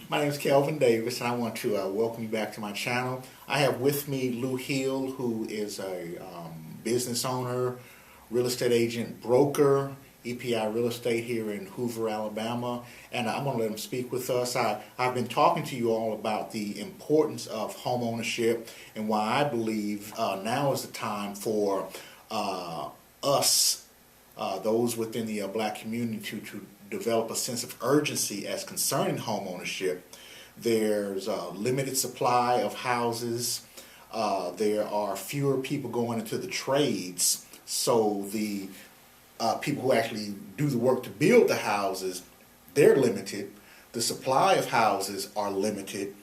My name is Kelvin Davis, and I want to welcome you back to my channel. I have with me Lou Hill, who is a business owner, real estate agent, broker, EPI Real Estate here in Hoover, Alabama, and I'm going to let him speak with us. I've been talking to you all about the importance of home ownership and why I believe now is the time for us, those within the black community, to develop a sense of urgency as concerning home ownership. There's a limited supply of houses. There are fewer people going into the trades, so the people who actually do the work to build the houses, they're limited. The supply of houses are limited.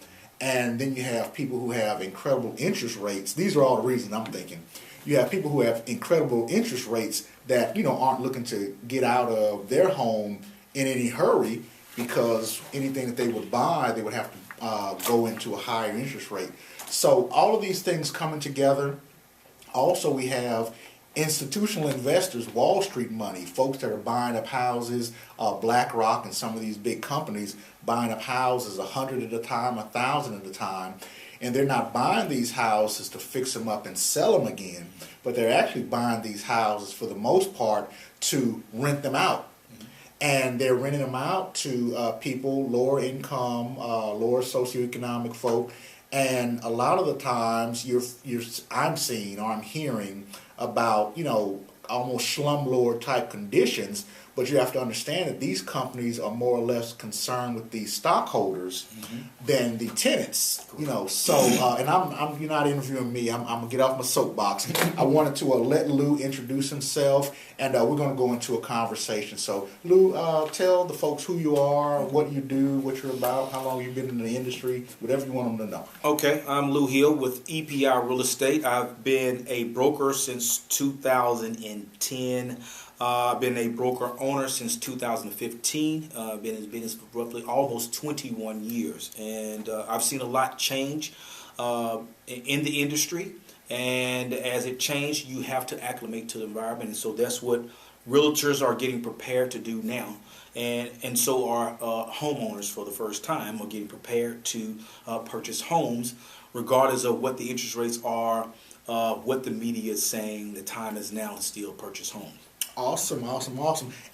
And then you have people who have incredible interest rates. These are all the reasons I'm thinking. You have people who have incredible interest rates that, aren't looking to get out of their home in any hurry, because anything that they would buy, they would have to go into a higher interest rate. So all of these things coming together. Also, we have institutional investors, Wall Street money, folks that are buying up houses, BlackRock and some of these big companies buying up houses 100 at a time, 1,000 at a time. And they're not buying these houses to fix them up and sell them again, but they're actually buying these houses for the most part to rent them out. And they're renting them out to people, lower income, lower socioeconomic folk. And a lot of the times I'm seeing or I'm hearing about, almost slumlord type conditions. But you have to understand that these companies are more or less concerned with the stockholders than the tenants. So and you're not interviewing me. I'm gonna get off my soapbox. I wanted to let Lou introduce himself, and we're gonna go into a conversation. So Lou, tell the folks who you are, what you do, what you're about, how long you've been in the industry, whatever you want them to know. Okay, I'm Lou Hill with EPI Real Estate. I've been a broker since 2010. I've been a broker owner since 2015. Been in business for roughly almost 21 years, and I've seen a lot change in the industry. And as it changed, you have to acclimate to the environment, and so that's what realtors are getting prepared to do now. And so are homeowners for the first time are getting prepared to purchase homes, regardless of what the interest rates are, what the media is saying. The time is now to still purchase homes. Awesome.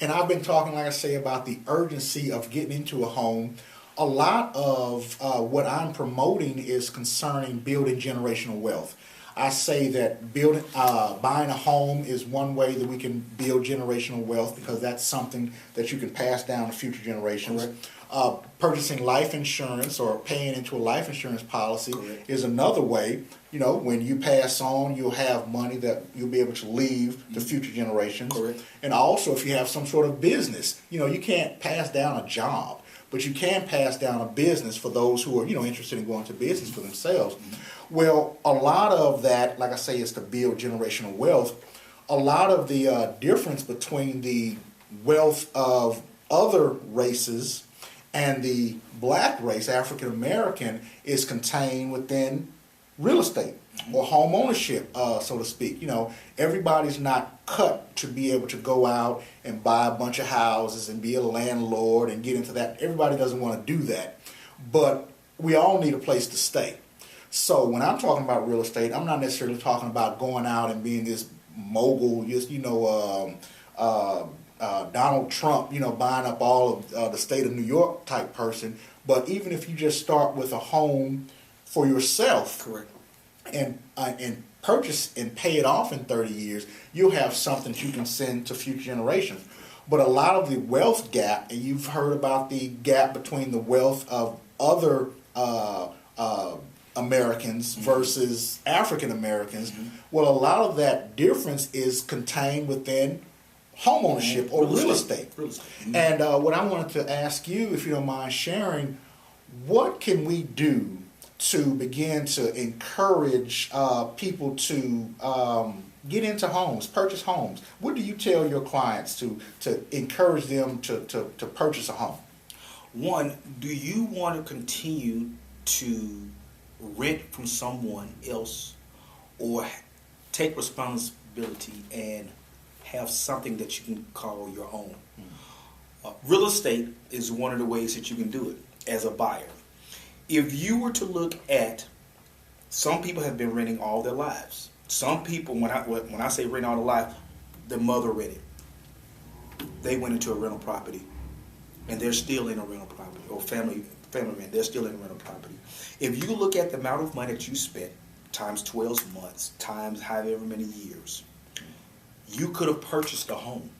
And I've been talking, like I say, about the urgency of getting into a home. A lot of what I'm promoting is concerning building generational wealth. I say that buying a home is one way that we can build generational wealth, because that's something that you can pass down to future generations. Purchasing life insurance or paying into a life insurance policy is another way. When you pass on, you'll have money that you'll be able to leave to future generations. And also, if you have some sort of business, you can't pass down a job, but you can pass down a business for those who are, interested in going to business for themselves. Well, a lot of that, like I say, is to build generational wealth. A lot of the difference between the wealth of other races and the black race, African American, is contained within real estate or home ownership, so to speak. Everybody's not cut to be able to go out and buy a bunch of houses and be a landlord and get into that. Everybody doesn't want to do that, but we all need a place to stay. So when I'm talking about real estate, I'm not necessarily talking about going out and being this mogul, just Donald Trump, buying up all of the state of New York type person. But even if you just start with a home for yourself, and purchase and pay it off in 30 years, you'll have something that you can send to future generations. But a lot of the wealth gap, and you've heard about the gap between the wealth of other Americans versus African Americans. Well, a lot of that difference is contained within home ownership or real estate. And what I wanted to ask you, if you don't mind sharing, what can we do to begin to encourage people to get into homes, purchase homes? What do you tell your clients to encourage them to purchase a home? One, do you want to continue to rent from someone else, or take responsibility and have something that you can call your own? Real estate is one of the ways that you can do it as a buyer. if you were to look at, some people have been renting all their lives. Some people, when I say rent all their life, the mother rented. They went into a rental property, and they're still in a rental property, or family rent, they're still in a rental property. If you look at the amount of money that you spent, times 12 months, times however many years, you could have purchased a home,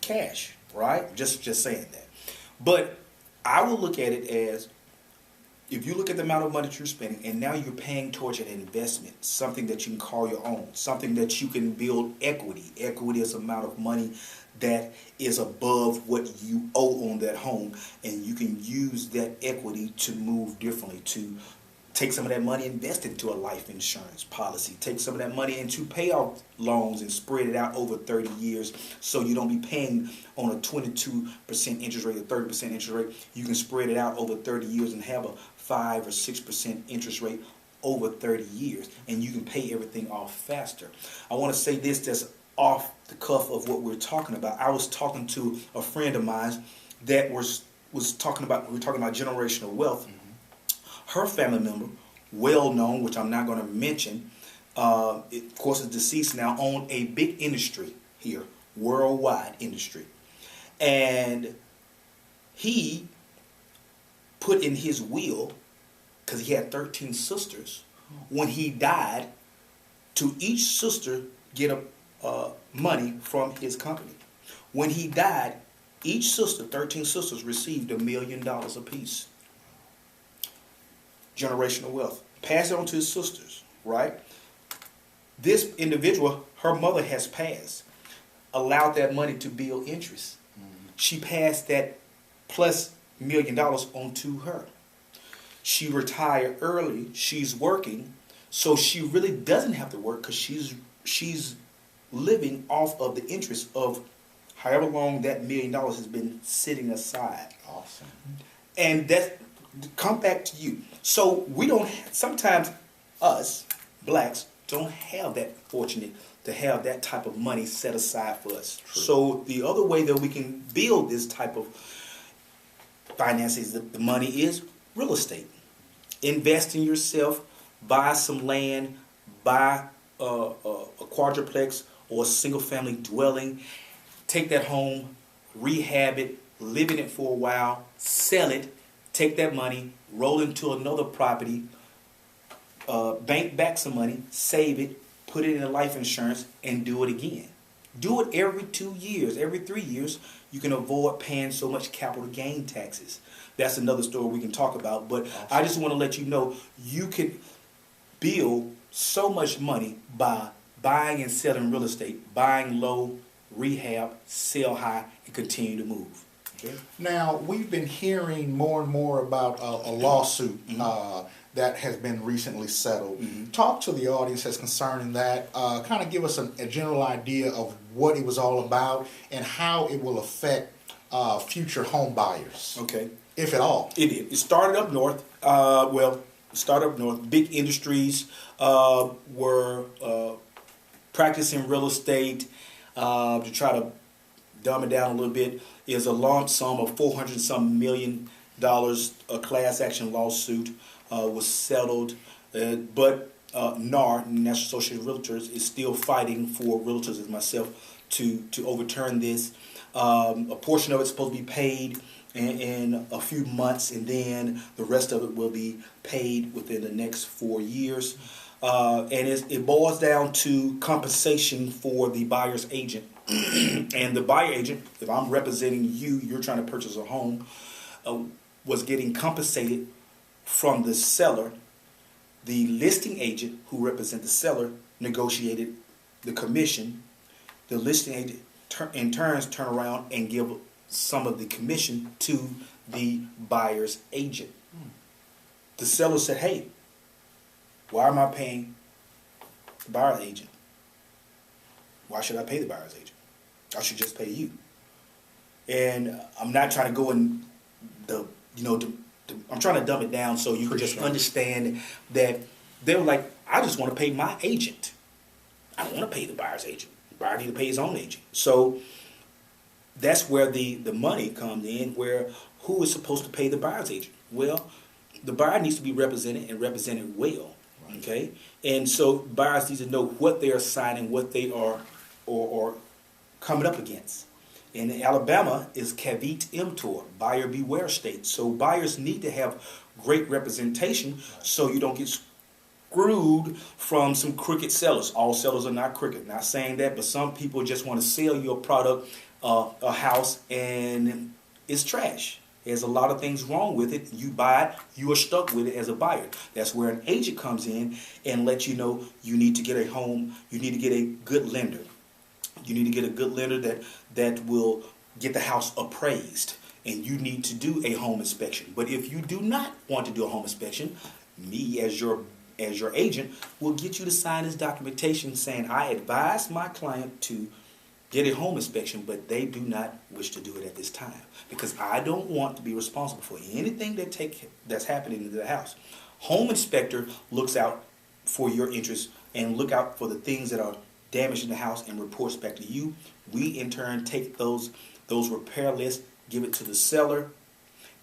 cash, right? Just saying that. But I will look at it as, if you look at the amount of money that you're spending, and now you're paying towards an investment, something that you can call your own, something that you can build equity. Equity is the amount of money that is above what you owe on that home, and you can use that equity to move differently, to take some of that money, invest it into a life insurance policy, take some of that money into payoff loans and spread it out over 30 years, so you don't be paying on a 22% interest rate or 30% interest rate. You can spread it out over 30 years and have a 5 or 6% interest rate over 30 years, and you can pay everything off faster. I want to say this that's off the cuff of what we're talking about. I was talking to a friend of mine that was talking about, we were talking about generational wealth. Her family member, well known, which I'm not going to mention, of course is deceased now, owned a big industry here, worldwide industry. And he put in his will, because he had 13 sisters, when he died, to each sister get money from his company. When he died, each sister, 13 sisters, received $1 million apiece. Generational wealth. Pass it on to his sisters, right? This individual, her mother has passed, allowed that money to build interest. She passed that plus $1 million onto her. She retired early. She's working, so she really doesn't have to work, because she's living off of the interest of however long that $1 million has been sitting aside. Awesome. And that come back to you. So we don't, sometimes us blacks don't have that fortunate to have that type of money set aside for us. True. So the other way that we can build this type of finances, the money, is real estate. Invest in yourself, buy some land, buy a quadruplex or a single family dwelling, take that home, rehab it, live in it for a while, sell it, take that money, roll into another property, bank back some money, save it, put it in a life insurance, and do it again. Do it every 2 years, every 3 years. You can avoid paying so much capital gain taxes. That's another story we can talk about. But awesome. I just want to let you know, you can build so much money by buying and selling real estate, buying low, rehab, sell high, and continue to move. Okay. Now, we've been hearing more and more about a lawsuit that has been recently settled. Talk to the audience that's concerning that. Kind of give us a general idea of what it was all about and how it will affect future home buyers. Okay. If at all. It did. It started up north. Big industries were practicing real estate. To try to dumb it down a little bit, is a lump sum of $400-some million. A class action lawsuit was settled, but NAR, National Association of Realtors, is still fighting for realtors as myself to overturn this. A portion of it's supposed to be paid in a few months, and then the rest of it will be paid within the next 4 years. And it boils down to compensation for the buyer's agent. And the buyer agent, if I'm representing you, you're trying to purchase a home, was getting compensated from the seller. The listing agent, who represents the seller, negotiated the commission. The listing agent in turn turn around and give some of the commission to the buyer's agent. The seller said, hey, why am I paying the buyer's agent? Why should I pay the buyer's agent? I should just pay you. And I'm not trying to go in I'm trying to dumb it down so you can just understand that they were like, I just want to pay my agent. I don't want to pay the buyer's agent. The buyer needs to pay his own agent. So that's where the money comes in, where who is supposed to pay the buyer's agent? Well, the buyer needs to be represented and represented well. Okay, and so buyers need to know what they are signing, what they are or coming up against. In Alabama is Cavit Emptor, buyer beware state. So buyers need to have great representation so you don't get screwed from some crooked sellers. All sellers are not crooked. Not saying that, but some people just want to sell you a product, a house, and it's trash. There's a lot of things wrong with it. You buy it, you are stuck with it as a buyer. That's where an agent comes in and lets you know you need to get a home, you need to get a good lender. You need to get a good lender that will get the house appraised, and you need to do a home inspection. But if you do not want to do a home inspection, me as your agent will get you to sign this documentation saying I advise my client to get a home inspection, but they do not wish to do it at this time because I don't want to be responsible for anything that's happening in the house. Home inspector looks out for your interests and look out for the things that are damaged in the house and reports back to you. We in turn take those repair lists, give it to the seller,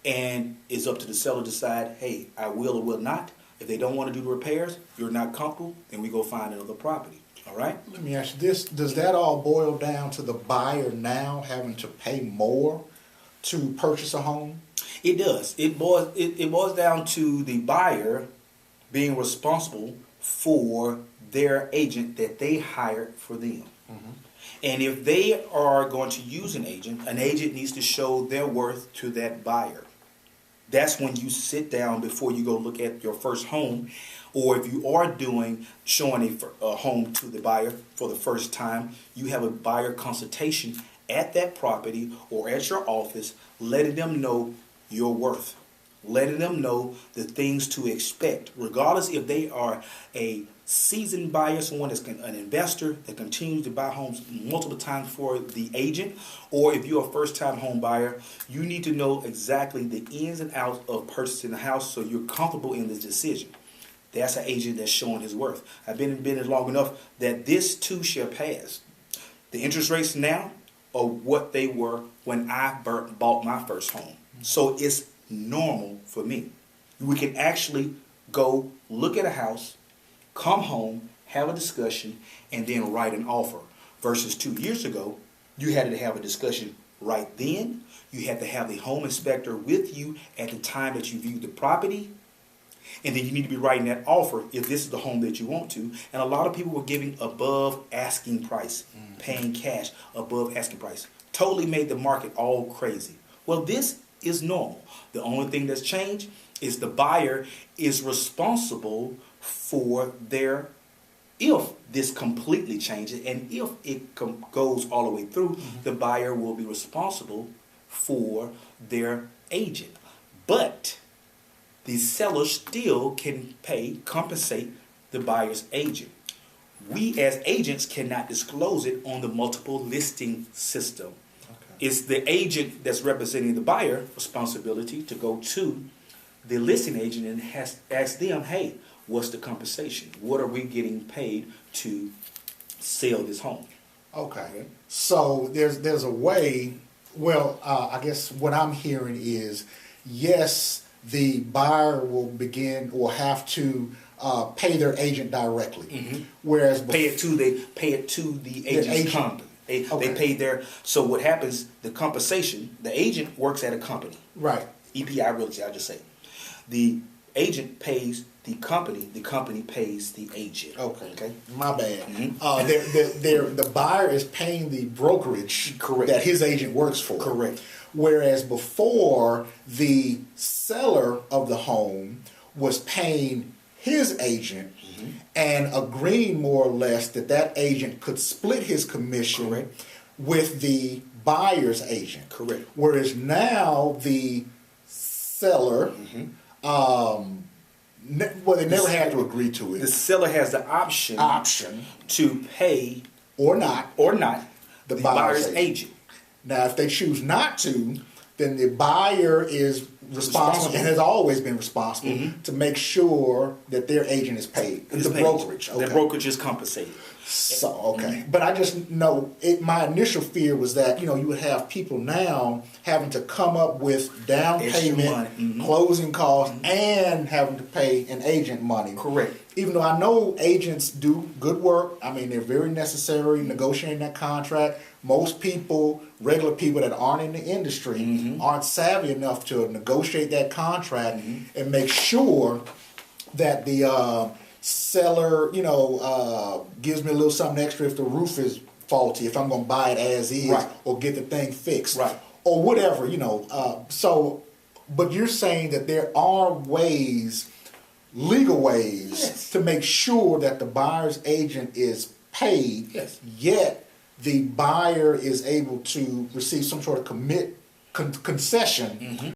and it's up to the seller to decide, hey, I will or will not. If they don't want to do the repairs, you're not comfortable, then we go find another property. All right? Let me ask you this. Does that all boil down to the buyer now having to pay more to purchase a home? It does. It boils down to the buyer being responsible for their agent that they hired for them. Mm-hmm. And if they are going to use an agent needs to show their worth to that buyer. That's when you sit down before you go look at your first home, or if you are showing a home to the buyer for the first time, you have a buyer consultation at that property or at your office, letting them know your worth, letting them know the things to expect, regardless if they are a seasoned buyer, someone that's an investor that continues to buy homes multiple times for the agent, or if you're a first-time home buyer, you need to know exactly the ins and outs of purchasing a house so you're comfortable in this decision. That's an agent that's showing his worth. I've been in business long enough that this too shall pass. The interest rates now are what they were when I bought my first home. So it's normal for me. We can actually go look at a house, come home, have a discussion, and then write an offer. Versus 2 years ago, you had to have a discussion right then. You had to have the home inspector with you at the time that you viewed the property. And then you need to be writing that offer if this is the home that you want to. And a lot of people were giving above asking price, paying cash above asking price. Totally made the market all crazy. Well, this is normal. The only thing that's changed is the buyer is responsible for if this completely changes and if it goes all the way through, the buyer will be responsible for their agent. But the seller still can compensate the buyer's agent. We as agents cannot disclose it on the multiple listing system. Okay. It's the agent that's representing the buyer responsibility to go to the listing agent and ask them, hey, what's the compensation? What are we getting paid to sell this home? Okay. So there's a way, I guess what I'm hearing is, yes, the buyer will have to pay their agent directly. Mm-hmm. Whereas pay it to the agent's company. They pay so what happens, the compensation, the agent works at a company. Right. EPI Realty, I'll just say. The agent pays the company pays the agent. Okay. My bad. Mm-hmm. The buyer is paying the brokerage that his agent works for. Correct. Whereas before, the seller of the home was paying his agent and agreeing more or less that agent could split his commission with the buyer's agent. Correct. Whereas now the seller, they never had to agree to it. The seller has the option to pay or not the buyer's agent. Now, if they choose not to, then the buyer is responsible and has always been responsible to make sure that their agent is paid. The brokerage. The brokerage is compensated. So, okay. But I just know, my initial fear was that, you would have people now having to come up with down payment, closing costs, and having to pay an agent money. Correct. Even though I know agents do good work, I mean, they're very necessary negotiating that contract. Most people, regular people that aren't in the industry, aren't savvy enough to negotiate that contract and make sure that the seller, gives me a little something extra if the roof is faulty, if I'm going to buy it as is, or get the thing fixed, or whatever, but you're saying that there are ways, legal ways, to make sure that the buyer's agent is paid, yet the buyer is able to receive some sort of concession